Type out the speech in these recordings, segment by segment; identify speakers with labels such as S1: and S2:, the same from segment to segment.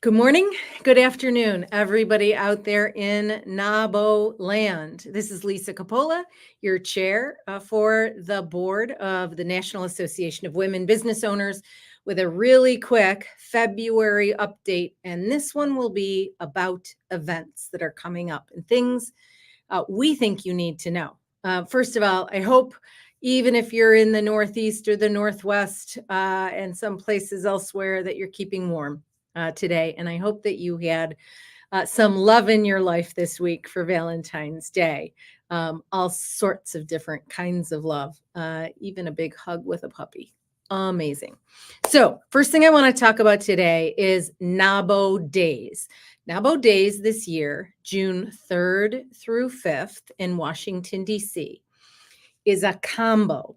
S1: Good morning, good afternoon, everybody out there in NAWBO land. This is Lisa Coppola, your chair for the board of the National Association of Women Business Owners, with a really quick February update. And this one will be about events that are coming up and things we think you need to know. First of all, I hope even if you're in the Northeast or the Northwest and some places elsewhere that you're keeping warm today. And I hope that you had some love in your life this week for Valentine's Day. All sorts of different kinds of love, even a big hug with a puppy. Amazing. So first thing I want to talk about today is NAWBO Days. NAWBO Days this year, June 3rd through 5th in Washington, D.C., is a combo.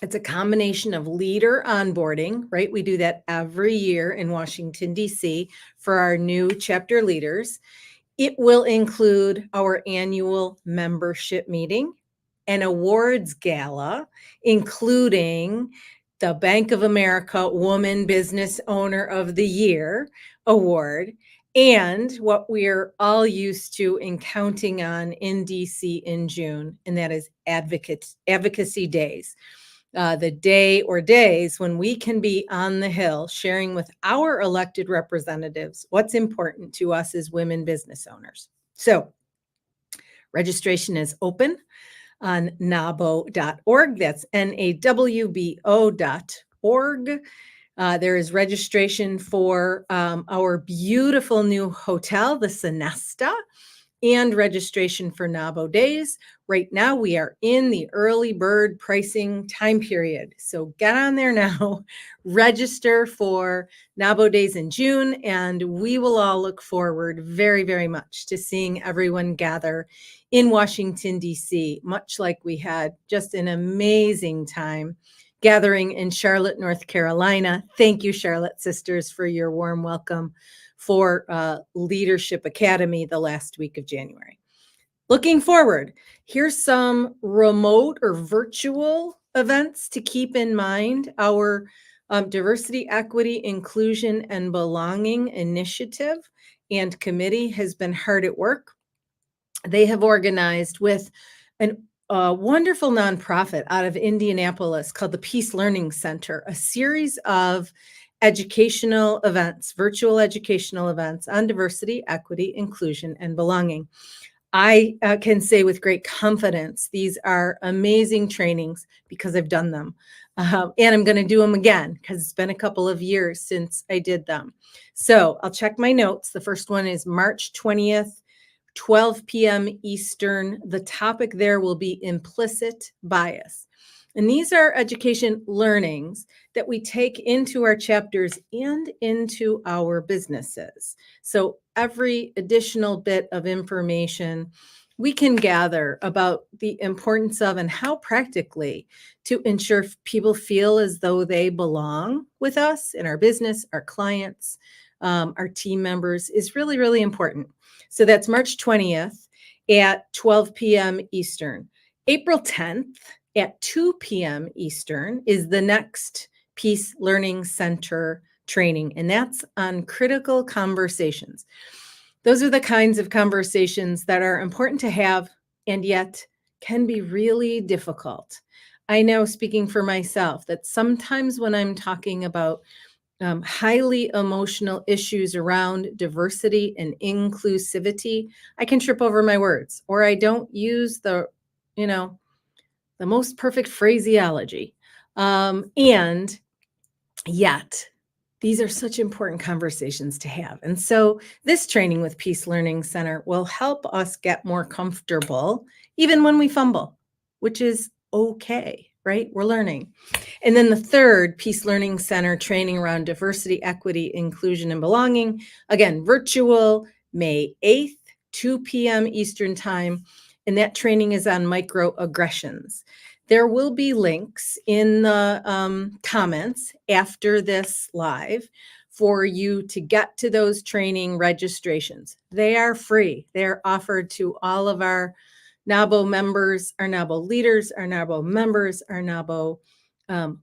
S1: It's a combination of leader onboarding, right? We do that every year in Washington, D.C. for our new chapter leaders. It will include our annual membership meeting, an awards gala, including the Bank of America Woman Business Owner of the Year award, and what we're all used to and counting on in DC in June, and that is advocacy days. The day or days when we can be on the Hill sharing with our elected representatives what's important to us as women business owners. So registration is open on NAWBO.org. That's NAWBO.org. There is registration for our beautiful new hotel, the Sonesta, and registration for NAWBO Days. Right now, we are in the early bird pricing time period. So get on there now, register for NAWBO Days in June, and we will all look forward very, very much to seeing everyone gather in Washington, D.C., much like we had just an amazing time gathering in Charlotte, North Carolina. Thank you, Charlotte sisters, for your warm welcome for Leadership Academy the last week of January. Looking forward, here's some remote or virtual events to keep in mind. Our Diversity, Equity, Inclusion, and Belonging Initiative and Committee has been hard at work. They have organized with a wonderful nonprofit out of Indianapolis called the Peace Learning Center, a series of educational events, virtual educational events on diversity, equity, inclusion, and belonging. I can say with great confidence, these are amazing trainings because I've done them. And I'm going to do them again because it's been a couple of years since I did them. So I'll check my notes. The first one is March 20th, 12 p.m. Eastern. The topic there will be implicit bias. And these are education learnings that we take into our chapters and into our businesses. So every additional bit of information we can gather about the importance of and how practically to ensure people feel as though they belong with us in our business, our clients, our team members is really, really important. So that's March 20th at 12 p.m. Eastern. April 10th, at 2 p.m. Eastern is the next Peace Learning Center training, and that's on critical conversations. Those are the kinds of conversations that are important to have and yet can be really difficult. I know, speaking for myself, that sometimes when I'm talking about highly emotional issues around diversity and inclusivity, I can trip over my words, or I don't use the most perfect phraseology. And yet, these are such important conversations to have. And so this training with Peace Learning Center will help us get more comfortable, even when we fumble, which is okay, right? We're learning. And then the third Peace Learning Center training around diversity, equity, inclusion, and belonging, again, virtual, May 8th, 2 p.m. Eastern Time. And that training is on microaggressions. There will be links in the comments after this live for you to get to those training registrations. They are free. They're offered to all of our NAWBO members, our NAWBO leaders, our NAWBO members, our NAWBO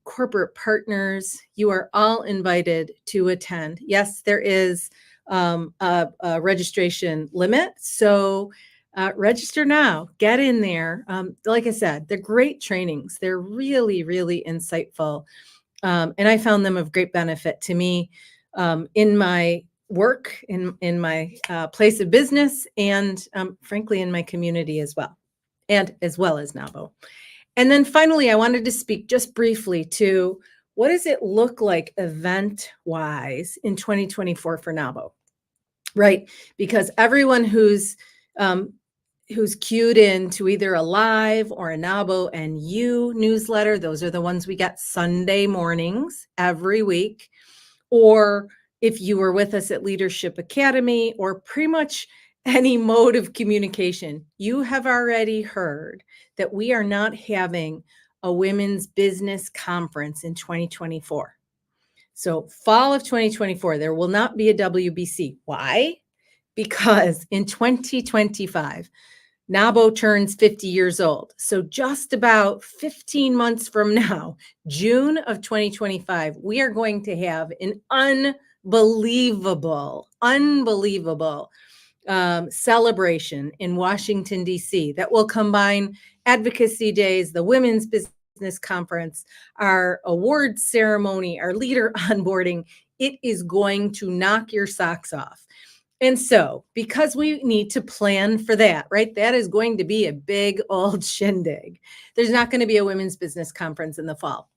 S1: corporate partners. You are all invited to attend. Yes, there is a registration limit. So register now, get in there. Like I said, they're great trainings. They're really, really insightful. And I found them of great benefit to me in my work, in my place of business, and frankly, in my community as well, and as well as NAWBO. And then finally, I wanted to speak just briefly to what does it look like event wise in 2024 for NAWBO, right? Because everyone who's queued in to either a live or a NAWBO and You newsletter, those are the ones we get Sunday mornings every week, or if you were with us at Leadership Academy or pretty much any mode of communication, you have already heard that we are not having a women's business conference in 2024. So fall of 2024, there will not be a WBC. Why? Because in 2025, NAWBO turns 50 years old. So just about 15 months from now, June of 2025, we are going to have an unbelievable celebration in Washington, D.C. that will combine advocacy days, the Women's Business Conference, our awards ceremony, our leader onboarding. It is going to knock your socks off. And so, because we need to plan for that, right? That is going to be a big old shindig. There's not going to be a women's business conference in the fall.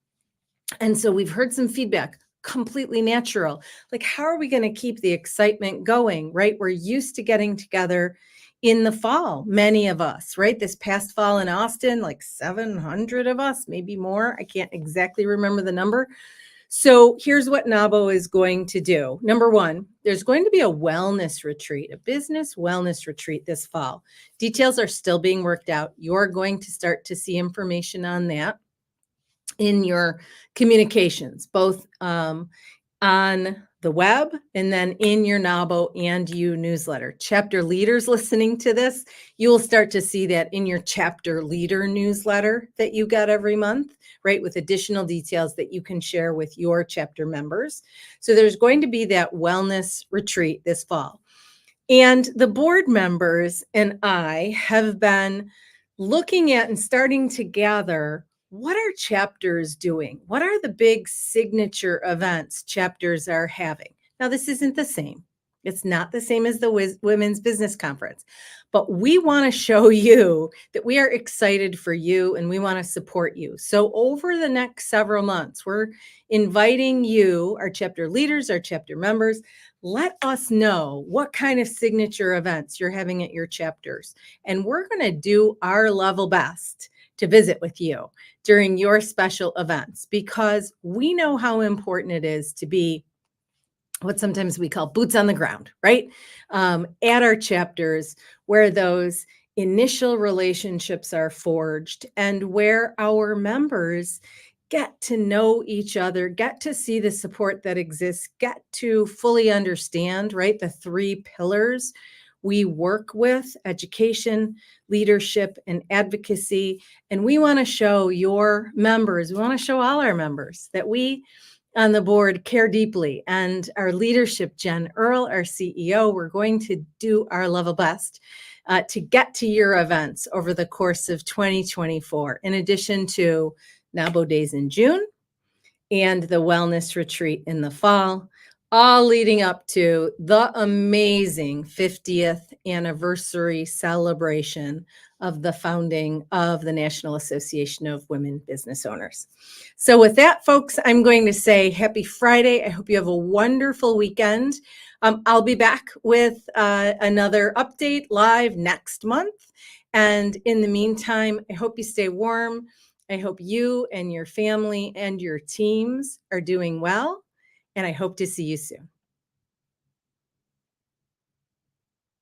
S1: And so we've heard some feedback, completely natural. Like, how are we going to keep the excitement going, right? We're used to getting together in the fall, many of us, right? This past fall in Austin, like 700 of us, maybe more. I can't exactly remember the number. So here's what NAWBO is going to do. Number one, there's going to be a wellness retreat, a business wellness retreat this fall. Details are still being worked out. You're going to start to see information on that in your communications, both on the web and then in your NAWBO and You newsletter. Chapter leaders listening to this, you will start to see that in your chapter leader newsletter that you get every month, right? With additional details that you can share with your chapter members. So there's going to be that wellness retreat this fall. And the board members and I have been looking at and starting to gather, what are chapters doing? What are the big signature events chapters are having? Now, this isn't the same. It's not the same as the Women's Business Conference, but we want to show you that we are excited for you and we want to support you. So over the next several months, we're inviting you, our chapter leaders, our chapter members, let us know what kind of signature events you're having at your chapters. And we're going to do our level best to visit with you during your special events, because we know how important it is to be what sometimes we call boots on the ground, right? At our chapters, where those initial relationships are forged and where our members get to know each other, get to see the support that exists, get to fully understand, right? The three pillars we work with: education, leadership, and advocacy. And we want to show your members, we want to show all our members that we on the board care deeply. And our leadership, Jen Earl, our CEO, we're going to do our level best to get to your events over the course of 2024, in addition to NAWBO Days in June and the wellness retreat in the fall, all leading up to the amazing 50th anniversary celebration of the founding of the National Association of Women Business Owners. So with that, folks, I'm going to say happy Friday. I hope you have a wonderful weekend. I'll be back with another update live next month. And in the meantime, I hope you stay warm. I hope you and your family and your teams are doing well. And I hope to see you soon.